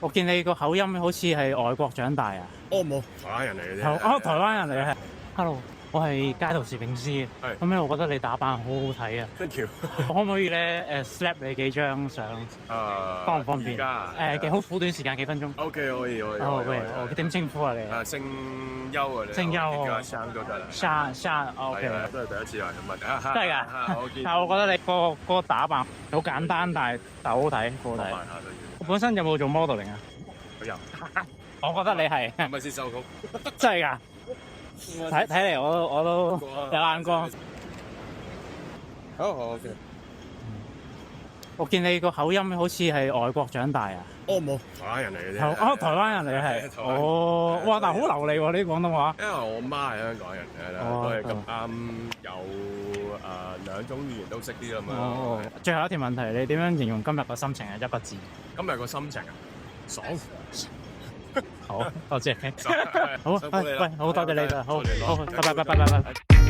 我見你個口音好似係外國長大啊！哦，冇台灣人嚟嘅啫。哦，台灣人嚟嘅。Hello，我係街頭攝影師。係。咁咧，我覺得你打扮好好睇啊！ Thank you。我可唔可以咧snap 你幾張相？方唔方便？幾好短時間幾分鐘。OK，可以。我點稱呼啊你？姓邱啊你。姓邱。叫阿生都得啦。生 OK。都係第一次嚟咁啊！真係㗎。但係我覺得你個打扮好簡單，但係好睇，好睇。我本身有冇做 modeling 啊？有。我覺得你係。係咪先收工？真係㗎。睇嚟我都有眼光。好 OK。我見你個口音好似係外國長大啊！哦，冇台灣人嚟嘅啫。哦，台灣人嚟嘅係。哦，哇！但係好流利喎，呢啲廣東話。因為我媽係香港人嚟啦，都係咁啱有兩種語言都識啲咁樣。哦。最後一條問題，你點樣形容今日個心情係一個字？今日個心情啊，爽。好，多謝。好，喂，好多謝你啦，好，拜拜。